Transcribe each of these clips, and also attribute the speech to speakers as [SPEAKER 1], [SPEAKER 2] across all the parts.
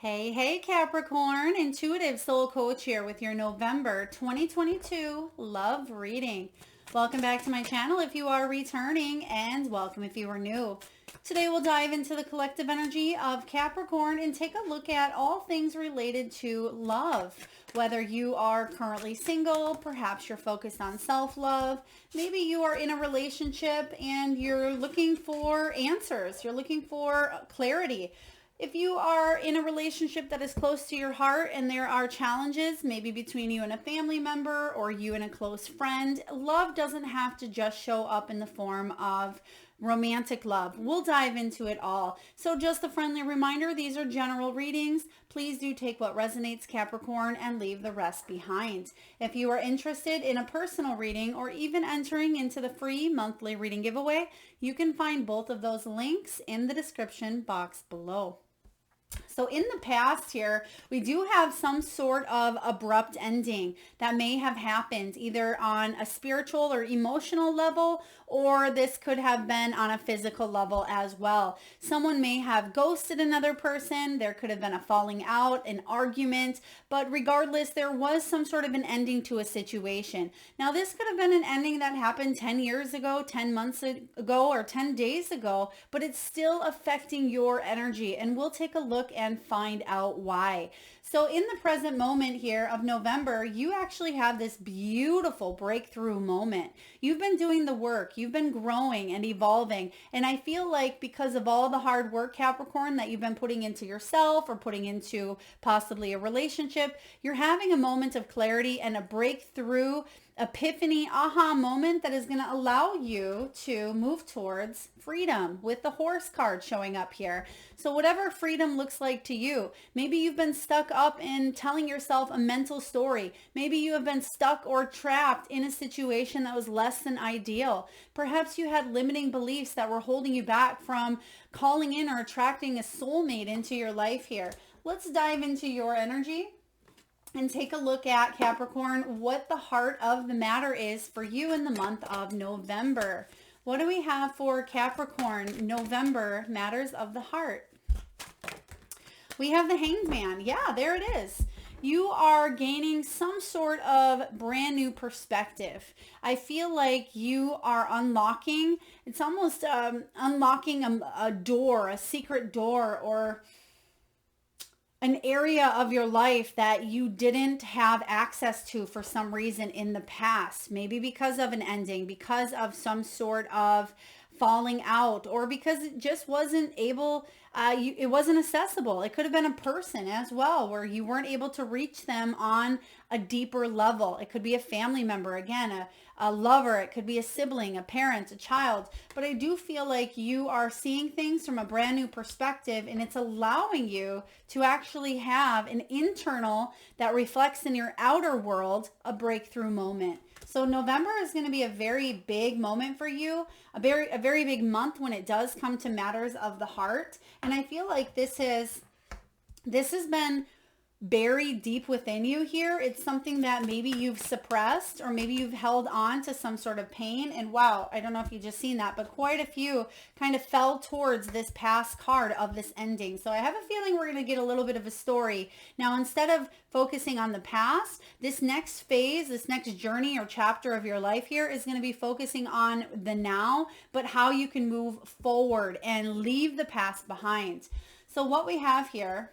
[SPEAKER 1] Hey, hey, Capricorn, Intuitive Soul Coach here with your November 2022 love reading. Welcome back to my channel if you are returning, and welcome if you are new. Today we'll dive into the collective energy of Capricorn and take a look at all things related to love. Whether you are currently single, perhaps you're focused on self-love, maybe you are in a relationship and you're looking for answers, you're looking for clarity. If you are in a relationship that is close to your heart and there are challenges, maybe between you and a family member or you and a close friend, love doesn't have to just show up in the form of romantic love. We'll dive into it all. So just a friendly reminder, these are general readings. Please do take what resonates, Capricorn, and leave the rest behind. If you are interested in a personal reading or even entering into the free monthly reading giveaway, you can find both of those links in the description box below. So in the past here, we do have some sort of abrupt ending that may have happened either on a spiritual or emotional level, or this could have been on a physical level as well. Someone may have ghosted another person. There could have been a falling out, an argument, but regardless, there was some sort of an ending to a situation. Now, this could have been an ending that happened 10 years ago, 10 months ago, or 10 days ago, but it's still affecting your energy, and we'll take a look and find out why. So in the present moment here of November, you actually have this beautiful breakthrough moment. You've been doing the work, you've been growing and evolving. And I feel like because of all the hard work, Capricorn, that you've been putting into yourself or putting into possibly a relationship, you're having a moment of clarity and a breakthrough epiphany aha moment that is going to allow you to move towards freedom, with the horse card showing up here. So whatever freedom looks like to you, maybe you've been stuck up in telling yourself a mental story. Maybe you have been stuck or trapped in a situation that was less than ideal. Perhaps you had limiting beliefs that were holding you back from calling in or attracting a soulmate into your life here. Let's dive into your energy and take a look at, Capricorn, what the heart of the matter is for you in the month of November. What do we have for Capricorn, November, matters of the heart? We have the Hanged Man. Yeah, there it is. You are gaining some sort of brand new perspective. I feel like you are unlocking, it's almost unlocking a door, a secret door, or an area of your life that you didn't have access to for some reason in the past. Maybe because of an ending, because of some sort of falling out, or because it just wasn't able, it wasn't accessible. It could have been a person as well where you weren't able to reach them on a deeper level. It could be a family member, again, a lover. It could be a sibling, a parent, a child. But I do feel like you are seeing things from a brand new perspective, and it's allowing you to actually have an internal that reflects in your outer world, a breakthrough moment. So November is going to be a very big moment for you, a very big month when it does come to matters of the heart. And I feel like this has been buried deep within you here. It's something that maybe you've suppressed, or maybe you've held on to some sort of pain. And wow, I don't know if you just seen that, but quite a few kind of fell towards this past card of this ending. So I have a feeling we're going to get a little bit of a story. Now, instead of focusing on the past, this next phase, this next journey or chapter of your life here is going to be focusing on the now, but how you can move forward and leave the past behind. So what we have here,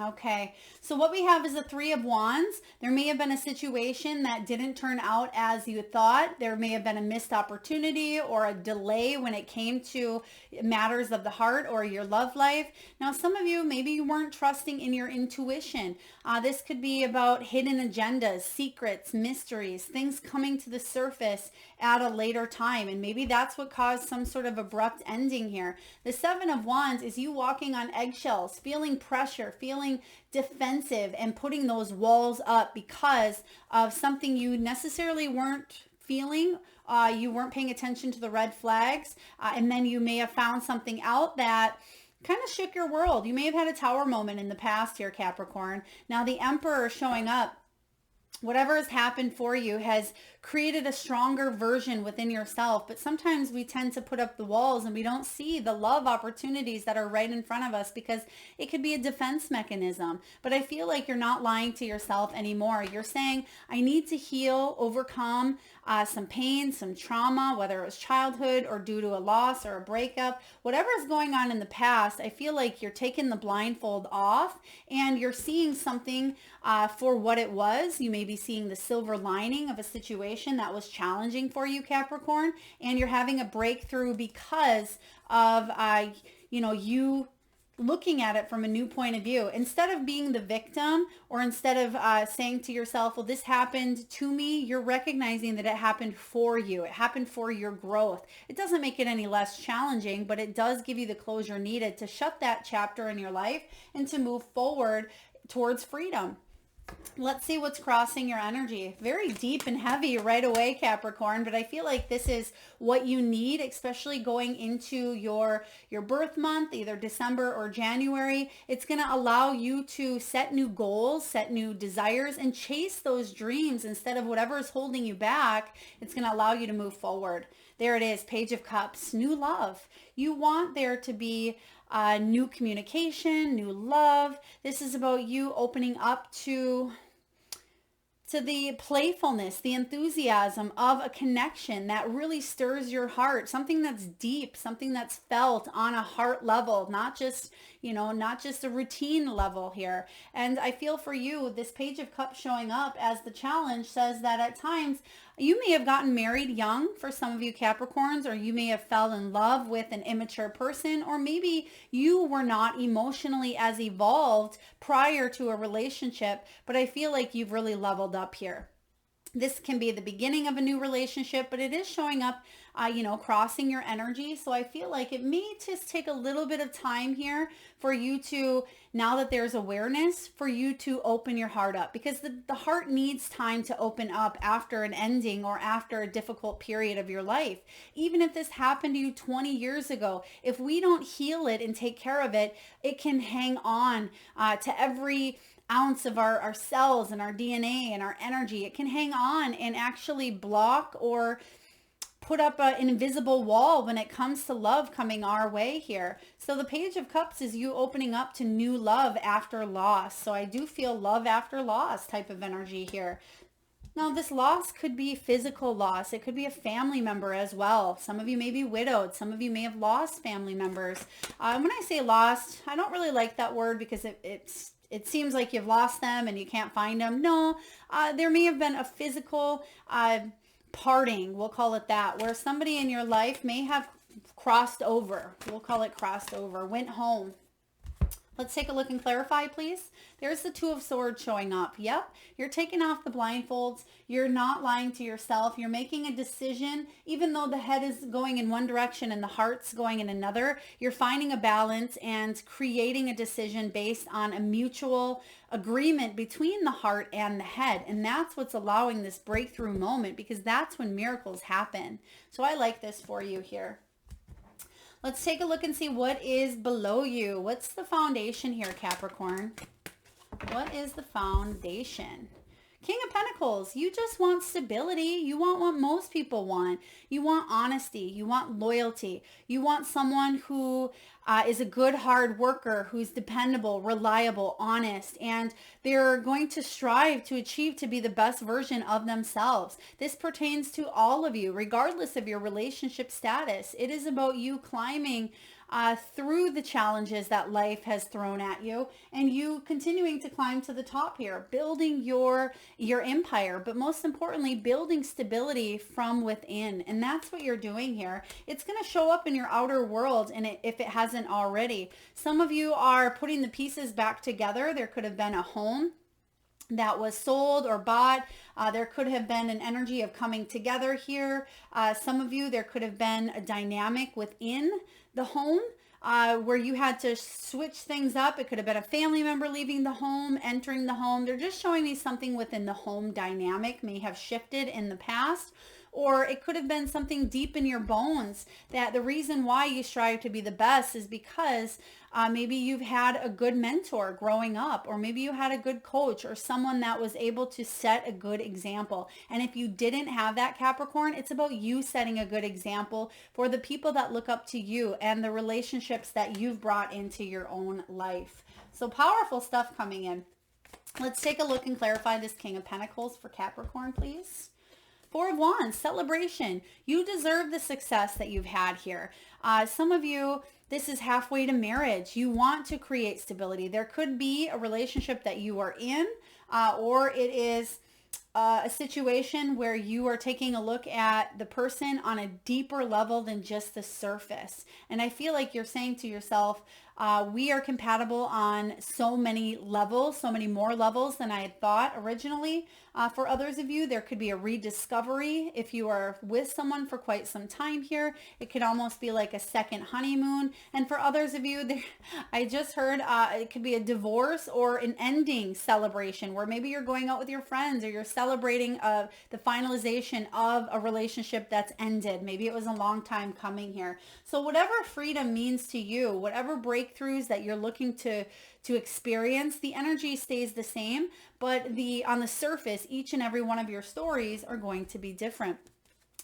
[SPEAKER 1] okay, so what we have is the Three of Wands. There may have been a situation that didn't turn out as you thought. There may have been a missed opportunity or a delay when it came to matters of the heart or your love life. Now, some of you, maybe you weren't trusting in your intuition. This could be about hidden agendas, secrets, mysteries, things coming to the surface at a later time. And maybe that's what caused some sort of abrupt ending here. The Seven of Wands is you walking on eggshells, feeling pressure, feeling defensive, and putting those walls up because of something you necessarily weren't feeling. You weren't paying attention to the red flags. And then you may have found something out that kind of shook your world. You may have had a tower moment in the past here, Capricorn. Now the Emperor showing up whatever has happened for you has created a stronger version within yourself. But sometimes we tend to put up the walls and we don't see the love opportunities that are right in front of us because it could be a defense mechanism. But I feel like you're not lying to yourself anymore. You're saying, I need to heal, overcome some pain, some trauma, whether it was childhood or due to a loss or a breakup, whatever is going on in the past. I feel like you're taking the blindfold off and you're seeing something for what it was. You may be seeing the silver lining of a situation that was challenging for you, Capricorn, and you're having a breakthrough because of, you looking at it from a new point of view. Instead of being the victim or instead of saying to yourself, well, this happened to me, you're recognizing that it happened for you. It happened for your growth. It doesn't make it any less challenging, but it does give you the closure needed to shut that chapter in your life and to move forward towards freedom. Let's see what's crossing your energy. Very deep and heavy right away, Capricorn, but I feel like this is what you need, especially going into your birth month, either December or January. It's going to allow you to set new goals, set new desires, and chase those dreams instead of whatever is holding you back. It's going to allow you to move forward. There it is, Page of Cups, new love. You want there to be new communication, new love. This is about you opening up to the playfulness, the enthusiasm of a connection that really stirs your heart, something that's deep, something that's felt on a heart level, not just a routine level here. And I feel for you, this Page of Cups showing up as the challenge says that at times you may have gotten married young for some of you Capricorns, or you may have fell in love with an immature person, or maybe you were not emotionally as evolved prior to a relationship, but I feel like you've really leveled up here. This can be the beginning of a new relationship, but it is showing up, crossing your energy. So I feel like it may just take a little bit of time here for you to, now that there's awareness, for you to open your heart up, because the heart needs time to open up after an ending or after a difficult period of your life. Even if this happened to you 20 years ago, if we don't heal it and take care of it, it can hang on to every ounce of our cells and our DNA and our energy. It can hang on and actually block or put up an invisible wall when it comes to love coming our way here. So the Page of Cups is you opening up to new love after loss. So I do feel love after loss type of energy here. Now, this loss could be physical loss. It could be a family member as well. Some of you may be widowed. Some of you may have lost family members. When I say lost, I don't really like that word because it seems like you've lost them and you can't find them. No, there may have been a physical parting, we'll call it that, where somebody in your life may have crossed over. We'll call it crossed over, went home. Let's take a look and clarify, please. There's the Two of Swords showing up. Yep, you're taking off the blindfolds. You're not lying to yourself. You're making a decision, even though the head is going in one direction and the heart's going in another. You're finding a balance and creating a decision based on a mutual agreement between the heart and the head. And that's what's allowing this breakthrough moment, because that's when miracles happen. So I like this for you here. Let's take a look and see what is below you. What's the foundation here, Capricorn? What is the foundation? King of Pentacles, you just want stability. You want what most people want. You want honesty. You want loyalty. You want someone who is a good hard worker, who's dependable, reliable, honest, and they're going to strive to achieve to be the best version of themselves. This pertains to all of you, regardless of your relationship status. It is about you climbing through the challenges that life has thrown at you, and you continuing to climb to the top here, building your empire, but most importantly, building stability from within. And that's what you're doing here. It's going to show up in your outer world, and if it hasn't already. Some of you are putting the pieces back together. There could have been a home that was sold or bought. There could have been an energy of coming together here. Some of you, there could have been a dynamic within the home where you had to switch things up. It could have been a family member leaving the home, entering the home. They're just showing me something within the home dynamic may have shifted in the past. or it could have been something deep in your bones that the reason why you strive to be the best is because maybe you've had a good mentor growing up, or maybe you had a good coach or someone that was able to set a good example. And if you didn't have that, Capricorn, it's about you setting a good example for the people that look up to you and the relationships that you've brought into your own life. So powerful stuff coming in. Let's take a look and clarify this King of Pentacles for Capricorn, please. Four of Wands, celebration. You deserve the success that you've had here. Some of you, this is halfway to marriage. You want to create stability. There could be a relationship that you are in, or it is a situation where you are taking a look at the person on a deeper level than just the surface. And I feel like you're saying to yourself, we are compatible on so many levels, so many more levels than I had thought originally. For others of you, there could be a rediscovery. If you are with someone for quite some time here, it could almost be like a second honeymoon. And for others of you, I just heard it could be a divorce or an ending celebration where maybe you're going out with your friends or you're celebrating the finalization of a relationship that's ended. Maybe it was a long time coming here. So whatever freedom means to you, whatever breakthroughs that you're looking to experience, the energy stays the same, but on the surface, each and every one of your stories are going to be different.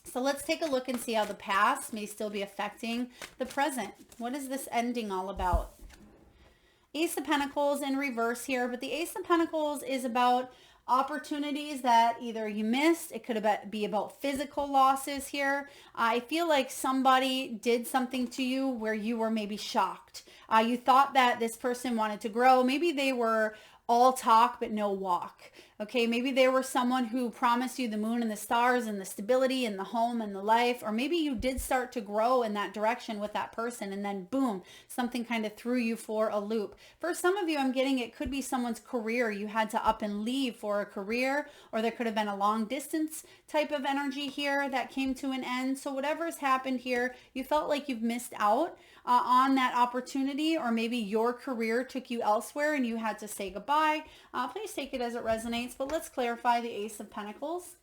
[SPEAKER 1] So let's take a look and see how the past may still be affecting the present. What is this ending all about? Ace of Pentacles in reverse here, but the Ace of Pentacles is about opportunities that either you missed. It could be about physical losses here. I feel like somebody did something to you where you were maybe shocked. You thought that this person wanted to grow. Maybe they were all talk but no walk. Okay, maybe they were someone who promised you the moon and the stars and the stability and the home and the life, or maybe you did start to grow in that direction with that person and then boom, something kind of threw you for a loop. For some of you, I'm getting it could be someone's career. You had to up and leave for a career, or there could have been a long distance type of energy here that came to an end. So whatever's happened here, you felt like you've missed out on that opportunity, or maybe your career took you elsewhere and you had to say goodbye. Please take it as it resonates, but let's clarify the Ace of Pentacles.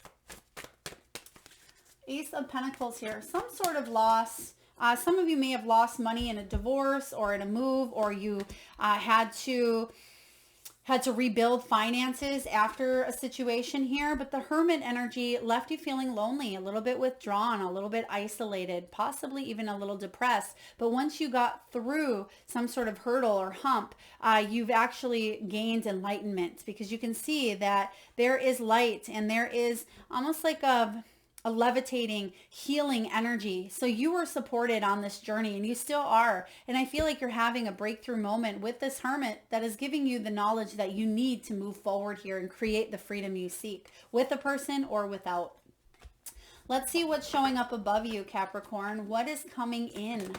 [SPEAKER 1] Ace of Pentacles here, some sort of loss. Some of you may have lost money in a divorce or in a move, or you had to rebuild finances after a situation here, but the Hermit energy left you feeling lonely, a little bit withdrawn, a little bit isolated, possibly even a little depressed. But once you got through some sort of hurdle or hump, you've actually gained enlightenment, because you can see that there is light and there is almost like a levitating, healing energy. So you were supported on this journey, and you still are. And I feel like you're having a breakthrough moment with this Hermit that is giving you the knowledge that you need to move forward here and create the freedom you seek, with a person or without. Let's see what's showing up above you, Capricorn. What is coming in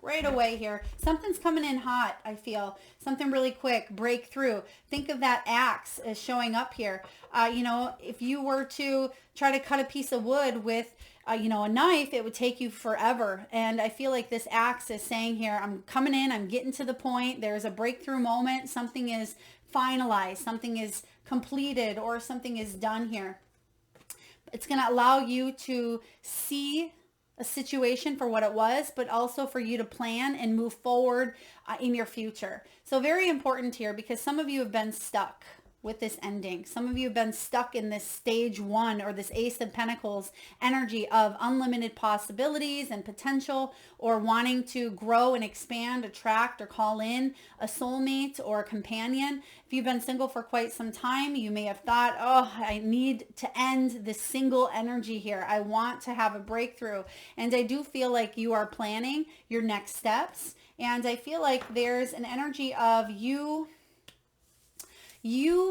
[SPEAKER 1] right away here? Something's coming in hot, I feel. Something really quick, breakthrough. Think of that axe as showing up here. If you were to try to cut a piece of wood with, a knife, it would take you forever. And I feel like this axe is saying here, I'm coming in, I'm getting to the point. There's a breakthrough moment. Something is finalized, something is completed, or something is done here. It's going to allow you to see a situation for what it was, but also for you to plan and move forward in your future. So very important here, because some of you have been stuck with this ending. Some of you have been stuck in this stage one, or this Ace of Pentacles energy of unlimited possibilities and potential, or wanting to grow and expand, attract or call in a soulmate or a companion. If you've been single for quite some time, you may have thought, oh, I need to end this single energy here. I want to have a breakthrough. And I do feel like you are planning your next steps. And I feel like there's an energy of you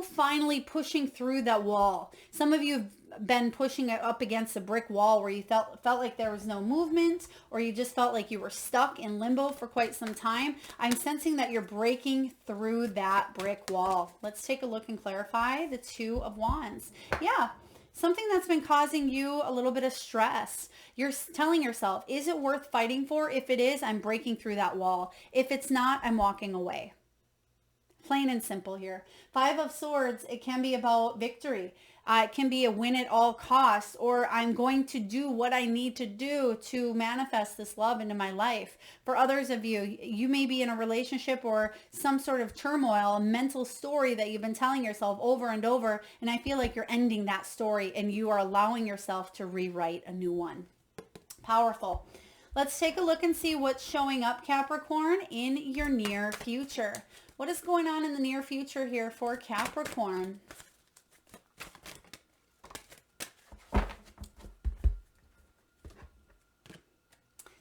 [SPEAKER 1] finally pushing through that wall. Some of you have been pushing it up against a brick wall where you felt like there was no movement, or you just felt like you were stuck in limbo for quite some time. I'm sensing that you're breaking through that brick wall. Let's take a look and clarify the Two of Wands. Yeah. Something that's been causing you a little bit of stress. You're telling yourself, is it worth fighting for? If it is, I'm breaking through that wall. If it's not, I'm walking away. Plain and simple here. Five of Swords, it can be about victory. It can be a win at all costs, or I'm going to do what I need to do to manifest this love into my life. For others of you, you may be in a relationship or some sort of turmoil, a mental story that you've been telling yourself over and over, and I feel like you're ending that story and you are allowing yourself to rewrite a new one. Powerful. Let's take a look and see what's showing up, Capricorn, in your near future. What is going on in the near future here for Capricorn?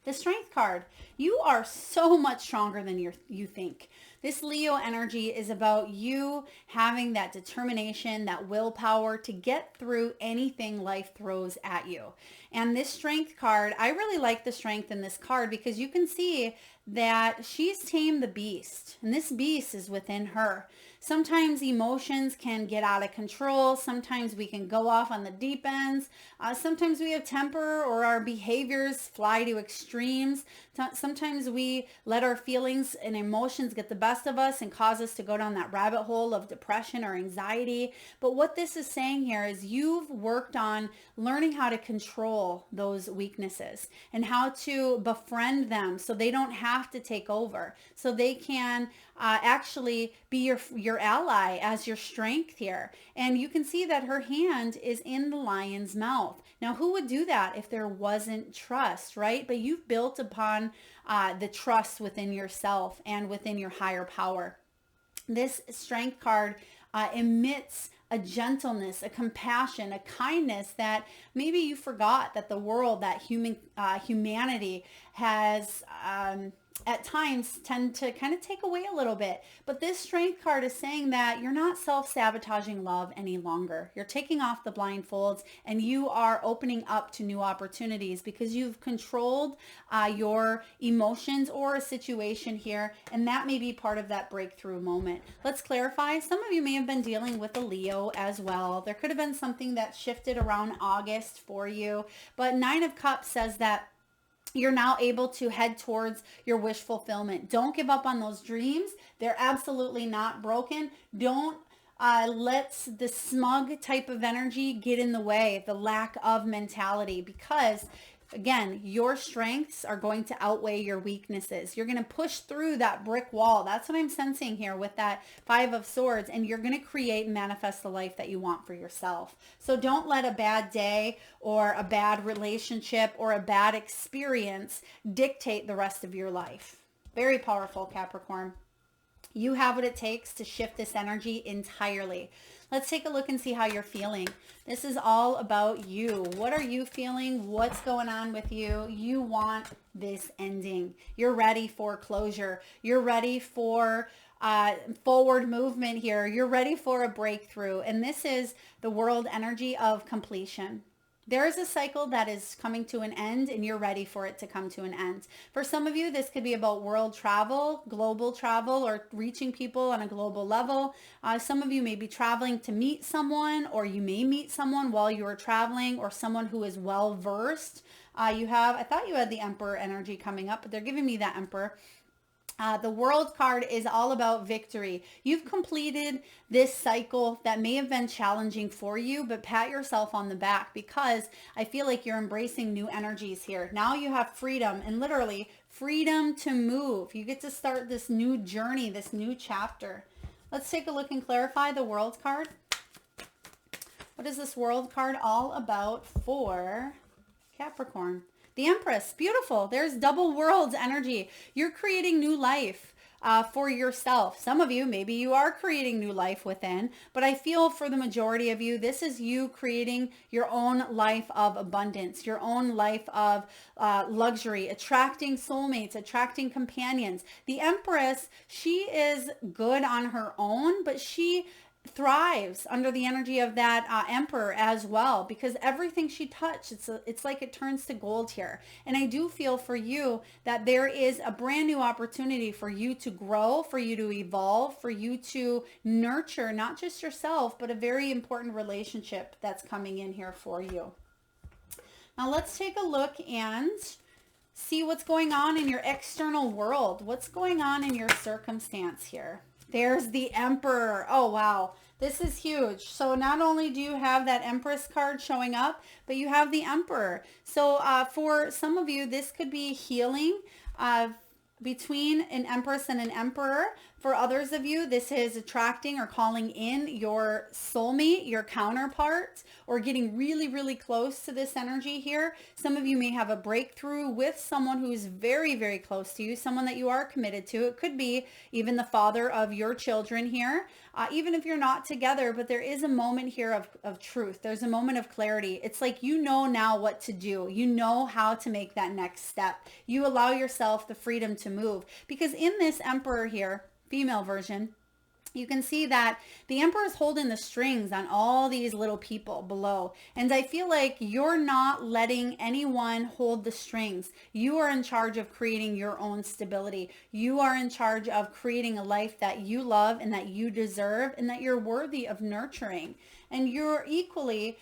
[SPEAKER 1] The Strength card. You are so much stronger than you think. This Leo energy is about you having that determination, that willpower to get through anything life throws at you. And this Strength card, I really like the strength in this card because you can see that she's tamed the beast, and this beast is within her. Sometimes emotions can get out of control. Sometimes we can go off on the deep ends. Sometimes we have temper or our behaviors fly to extremes. Sometimes we let our feelings and emotions get the best of us and cause us to go down that rabbit hole of depression or anxiety. But what this is saying here is you've worked on learning how to control those weaknesses and how to befriend them so they don't have to take over, so they can actually be your ally as your strength here. And you can see that her hand is in the lion's mouth. Now, who would do that if there wasn't trust, right? But you've built upon the trust within yourself and within your higher power. This Strength card emits a gentleness, a compassion, a kindness that maybe you forgot that the world, that humanity has at times tend to kind of take away a little bit. But this Strength card is saying that you're not self-sabotaging love any longer. You're taking off the blindfolds and you are opening up to new opportunities because you've controlled your emotions or a situation here, and that may be part of that breakthrough moment. Let's clarify. Some of you may have been dealing with a Leo as well. There could have been something that shifted around August for you, but Nine of Cups says that you're now able to head towards your wish fulfillment. Don't give up on those dreams. They're absolutely not broken. Don't let the smug type of energy get in the way, the lack of mentality, because again, your strengths are going to outweigh your weaknesses. You're going to push through that brick wall. That's what I'm sensing here with that Five of Swords. And you're going to create and manifest the life that you want for yourself. So don't let a bad day or a bad relationship or a bad experience dictate the rest of your life. Very powerful, Capricorn. You have what it takes to shift this energy entirely. Let's take a look and see how you're feeling. This is all about you. What are you feeling? What's going on with you? You want this ending. You're ready for closure. You're ready for forward movement here. You're ready for a breakthrough. And this is the world energy of completion. There is a cycle that is coming to an end and you're ready for it to come to an end. For some of you, this could be about world travel, global travel, or reaching people on a global level. Some of you may be traveling to meet someone, or you may meet someone while you are traveling, or someone who is well versed. I thought you had the Emperor energy coming up, but they're giving me that Emperor. The World card is all about victory. You've completed this cycle that may have been challenging for you, but pat yourself on the back because I feel like you're embracing new energies here. Now you have freedom, and literally freedom to move. You get to start this new journey, this new chapter. Let's take a look and clarify the World card. What is this World card all about for Capricorn? The Empress, beautiful. There's double worlds energy. You're creating new life for yourself. Some of you, maybe you are creating new life within, but I feel for the majority of you, this is you creating your own life of abundance, your own life of luxury, attracting soulmates, attracting companions. The Empress, she is good on her own, but she thrives under the energy of that Emperor as well, because everything she touches, it's like it turns to gold here. And I do feel for you that there is a brand new opportunity for you to grow, for you to evolve, for you to nurture not just yourself, but a very important relationship that's coming in here for you. Now let's take a look and see what's going on in your external world. What's going on in your circumstance here? There's the Emperor. Oh, wow. This is huge. So not only do you have that Empress card showing up, but you have the Emperor. So for some of you, this could be healing between an Empress and an Emperor. For others of you, this is attracting or calling in your soulmate, your counterpart, or getting really, really close to this energy here. Some of you may have a breakthrough with someone who's very, very close to you, someone that you are committed to. It could be even the father of your children here, even if you're not together, but there is a moment here of truth. There's a moment of clarity. It's like you know now what to do. You know how to make that next step. You allow yourself the freedom to move. Because in this Emperor here, female version, you can see that the Emperor is holding the strings on all these little people below. And I feel like you're not letting anyone hold the strings. You are in charge of creating your own stability. You are in charge of creating a life that you love and that you deserve and that you're worthy of nurturing. And you're equally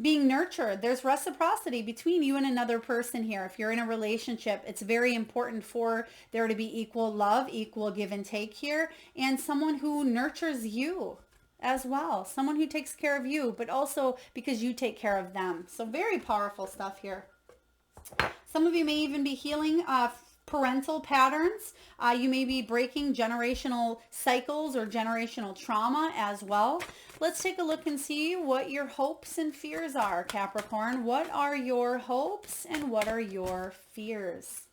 [SPEAKER 1] being nurtured. There's reciprocity between you and another person here. If you're in a relationship, it's very important for there to be equal love, equal give and take here, and someone who nurtures you as well. Someone who takes care of you, but also because you take care of them. So very powerful stuff here. Some of you may even be healing parental patterns. You may be breaking generational cycles or generational trauma as well. Let's take a look and see what your hopes and fears are, Capricorn. What are your hopes and what are your fears?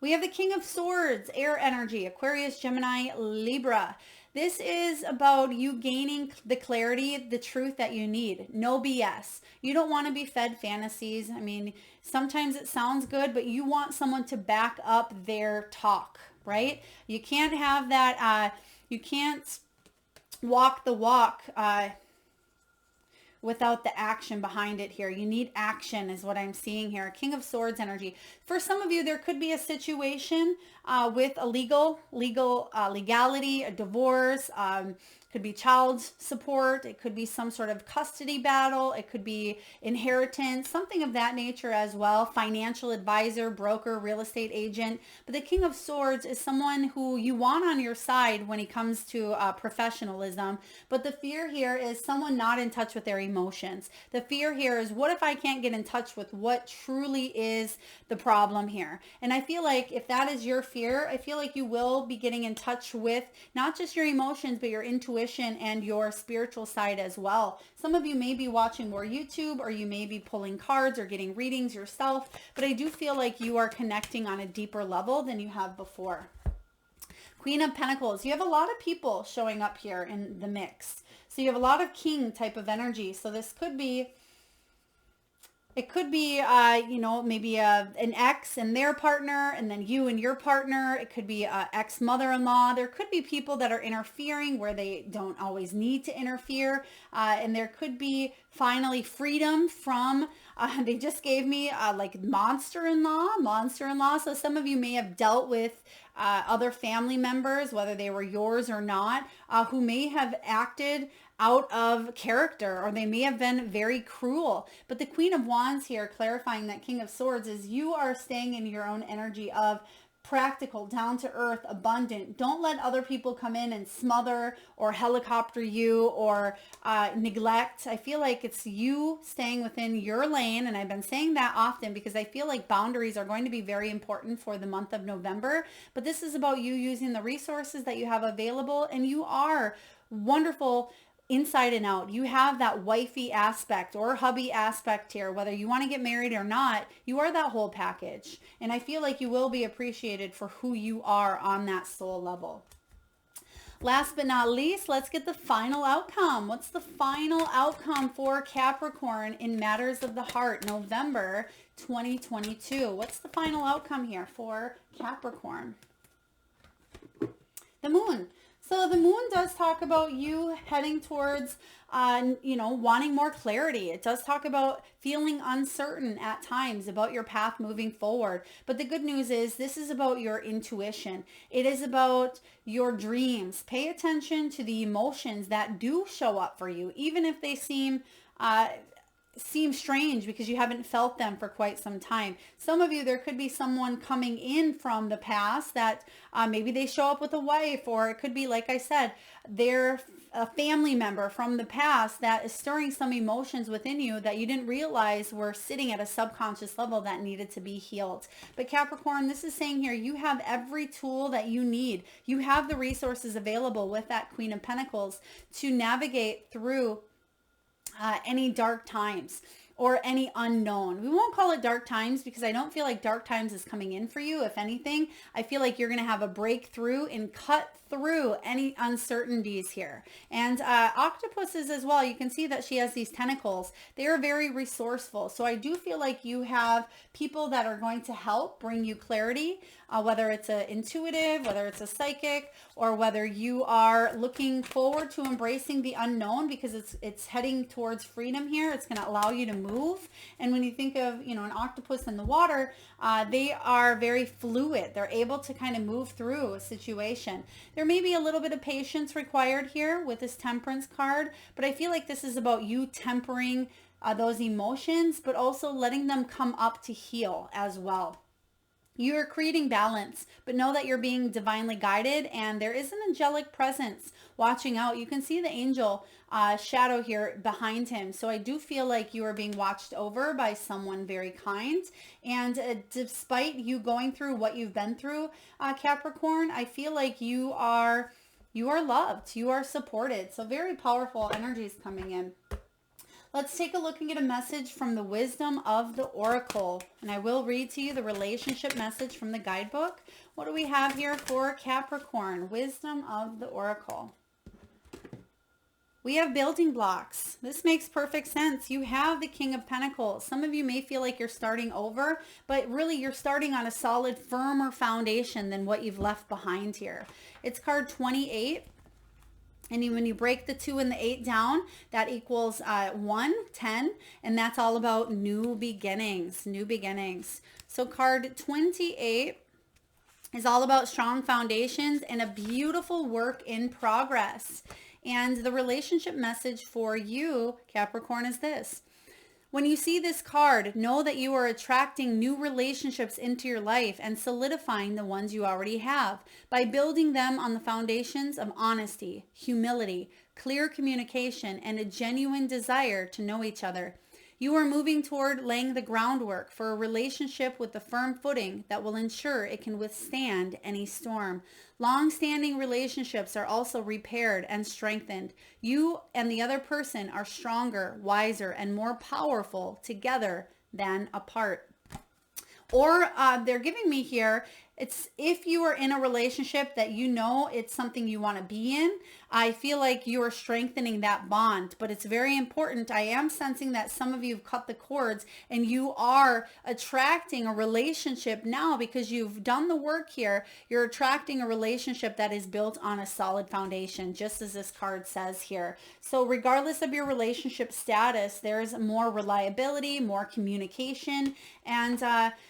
[SPEAKER 1] We have the King of Swords, air energy, Aquarius, Gemini, Libra. This is about you gaining the clarity, the truth that you need. No BS. You don't want to be fed fantasies. I mean, sometimes it sounds good, but you want someone to back up their talk, right? You can't have that, you can't walk the walk without the action behind it here. You need action is what I'm seeing here. King of Swords energy. For some of you, there could be a situation with a legality, a divorce, could be child support. It could be some sort of custody battle. It could be inheritance, something of that nature as well. Financial advisor, broker, real estate agent. But the King of Swords is someone who you want on your side when it comes to professionalism. But the fear here is someone not in touch with their emotions. The fear here is, what if I can't get in touch with what truly is the problem here? And I feel like if that is your fear, I feel like you will be getting in touch with not just your emotions, but your intuition and your spiritual side as well. Some of you may be watching more YouTube, or you may be pulling cards or getting readings yourself, but I do feel like you are connecting on a deeper level than you have before. Queen of Pentacles. You have a lot of people showing up here in the mix. So you have a lot of king type of energy. So this could be, it could be, you know, maybe an ex and their partner, and then you and your partner. It could be ex-mother-in-law. There could be people that are interfering where they don't always need to interfere. And there could be finally freedom from, they just gave me like monster-in-law. So some of you may have dealt with other family members, whether they were yours or not, who may have acted out of character, or they may have been very cruel. But the Queen of Wands here, clarifying that King of Swords, is you are staying in your own energy of practical, down to earth, abundant. Don't let other people come in and smother or helicopter you or neglect. I feel like it's you staying within your lane. And I've been saying that often because I feel like boundaries are going to be very important for the month of November. But this is about you using the resources that you have available, and you are wonderful inside and out. You have that wifey aspect or hubby aspect here, whether you want to get married or not. You are that whole package. And I feel like you will be appreciated for who you are on that soul level. Last but not least, let's get the final outcome. What's the final outcome for Capricorn in matters of the heart, November 2022? What's the final outcome here for Capricorn? The moon. So the moon does talk about you heading towards, you know, wanting more clarity. It does talk about feeling uncertain at times about your path moving forward. But the good news is this is about your intuition. It is about your dreams. Pay attention to the emotions that do show up for you, even if they seem seem strange because you haven't felt them for quite some time. Some of you, there could be someone coming in from the past that maybe they show up with a wife, or it could be, like I said, they're a family member from the past that is stirring some emotions within you that you didn't realize were sitting at a subconscious level that needed to be healed. But Capricorn, this is saying here, you have every tool that you need. You have the resources available with that Queen of Pentacles to navigate through any dark times or any unknown. We won't call it dark times because I don't feel like dark times is coming in for you. If anything, I feel like you're going to have a breakthrough and cut through any uncertainties here. And octopuses as well, you can see that she has these tentacles. They are very resourceful. So I do feel like you have people that are going to help bring you clarity, whether it's an intuitive, whether it's a psychic, or whether you are looking forward to embracing the unknown because it's heading towards freedom here. It's going to allow you to move. And when you think of, an octopus in the water, they are very fluid. They're able to kind of move through a situation. There may be a little bit of patience required here with this Temperance card, but I feel like this is about you tempering those emotions, but also letting them come up to heal as well. You are creating balance, but know that you're being divinely guided, and there is an angelic presence watching out. You can see the angel shadow here behind him. So I do feel like you are being watched over by someone very kind. And despite you going through what you've been through, Capricorn, I feel like you are loved, you are supported. So very powerful energies coming in. Let's take a look and get a message from the Wisdom of the Oracle. And I will read to you the relationship message from the guidebook. What do we have here for Capricorn? Wisdom of the Oracle. We have building blocks. This makes perfect sense. You have the King of Pentacles. Some of you may feel like you're starting over, but really you're starting on a solid, firmer foundation than what you've left behind here. It's card 28. And when you break the 2 and the 8 down, that equals 10. And that's all about new beginnings, new beginnings. So card 28 is all about strong foundations and a beautiful work in progress. And the relationship message for you, Capricorn, is this. When you see this card, know that you are attracting new relationships into your life and solidifying the ones you already have by building them on the foundations of honesty, humility, clear communication, and a genuine desire to know each other. You are moving toward laying the groundwork for a relationship with a firm footing that will ensure it can withstand any storm. Long-standing relationships are also repaired and strengthened. You and the other person are stronger, wiser, and more powerful together than apart. Or they're giving me here, it's if you are in a relationship that you know it's something you want to be in, I feel like you are strengthening that bond. But it's very important. I am sensing that some of you have cut the cords and you are attracting a relationship now because you've done the work here. You're attracting a relationship that is built on a solid foundation, just as this card says here. So regardless of your relationship status, there's more reliability, more communication, and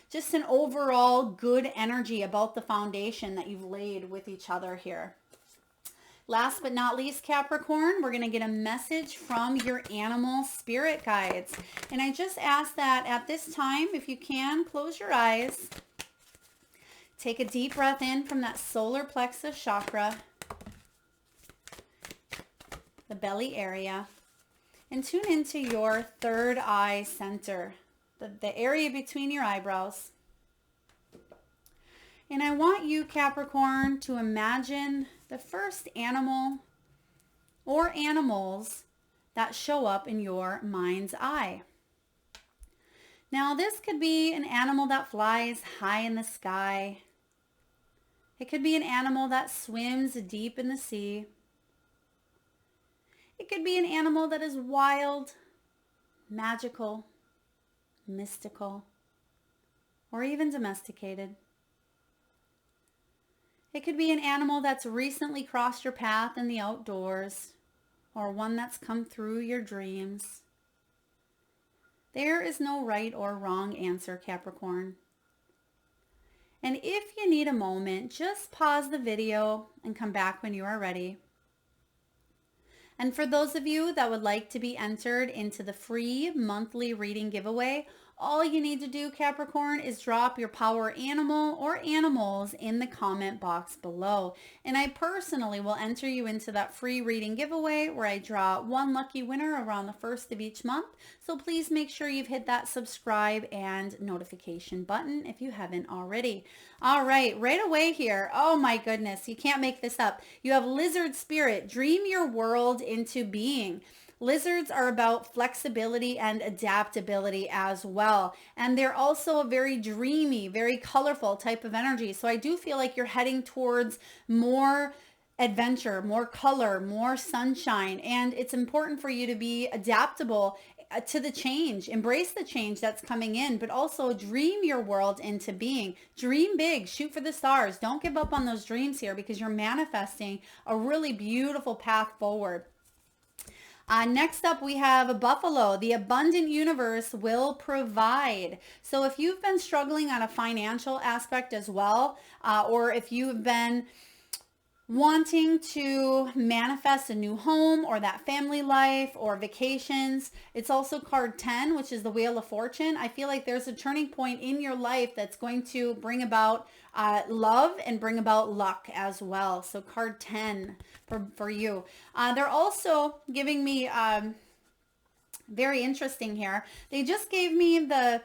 [SPEAKER 1] just an overall good energy about the foundation that you've laid with each other here. Last but not least, Capricorn, we're going to get a message from your animal spirit guides. And I just ask that at this time, if you can, close your eyes. Take a deep breath in from that solar plexus chakra, the belly area, and tune into your third eye center, the area between your eyebrows. And I want you, Capricorn, to imagine the first animal or animals that show up in your mind's eye. Now, this could be an animal that flies high in the sky. It could be an animal that swims deep in the sea. It could be an animal that is wild, magical, mystical, or even domesticated. It could be an animal that's recently crossed your path in the outdoors, or one that's come through your dreams. There is no right or wrong answer, Capricorn. And if you need a moment, just pause the video and come back when you are ready. And for those of you that would like to be entered into the free monthly reading giveaway, all you need to do, Capricorn, is drop your power animal or animals in the comment box below. And I personally will enter you into that free reading giveaway where I draw one lucky winner around the first of each month. So please make sure you've hit that subscribe and notification button if you haven't already. All right away here. Oh my goodness, you can't make this up. You have Lizard Spirit, dream your world into being. Lizards are about flexibility and adaptability as well. And they're also a very dreamy, very colorful type of energy. So I do feel like you're heading towards more adventure, more color, more sunshine. And it's important for you to be adaptable to the change. Embrace the change that's coming in, but also dream your world into being. Dream big, shoot for the stars. Don't give up on those dreams here because you're manifesting a really beautiful path forward. Next up, we have a buffalo. The abundant universe will provide. So if you've been struggling on a financial aspect as well, or if you've been wanting to manifest a new home or that family life or vacations, it's also card 10, which is the Wheel of Fortune. I feel like there's a turning point in your life that's going to bring about love and bring about luck as well. So card 10 for you. They're also giving me very interesting here. They just gave me the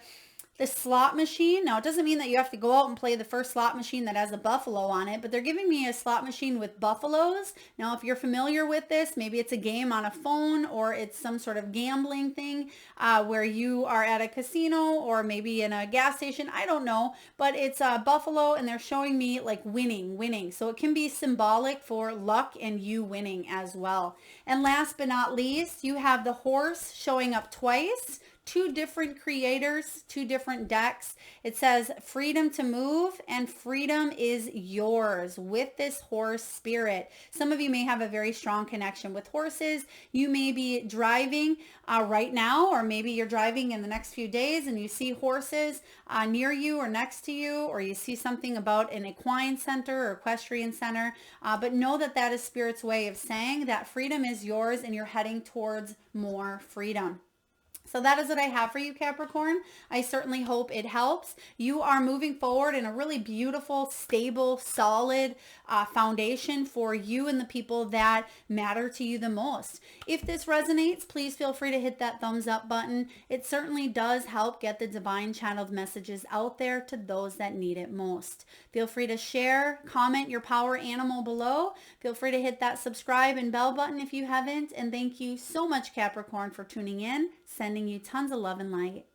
[SPEAKER 1] slot machine. Now, it doesn't mean that you have to go out and play the first slot machine that has a buffalo on it, but they're giving me a slot machine with buffaloes. Now, if you're familiar with this, maybe it's a game on a phone or it's some sort of gambling thing where you are at a casino or maybe in a gas station. I don't know, but it's a buffalo and they're showing me like winning. So it can be symbolic for luck and you winning as well. And last but not least, you have the horse showing up twice. Two different creators, two different decks. It says freedom to move and freedom is yours with this horse spirit. Some of you may have a very strong connection with horses. You may be driving right now, or maybe you're driving in the next few days and you see horses near you or next to you, or you see something about an equine center or equestrian center. But know that that is Spirit's way of saying that freedom is yours and you're heading towards more freedom. So that is what I have for you, Capricorn. I certainly hope it helps. You are moving forward in a really beautiful, stable, solid foundation for you and the people that matter to you the most. If this resonates, please feel free to hit that thumbs up button. It certainly does help get the divine channeled messages out there to those that need it most. Feel free to share, comment your power animal below. Feel free to hit that subscribe and bell button if you haven't. And thank you so much, Capricorn, for tuning in. Sending you tons of love and light.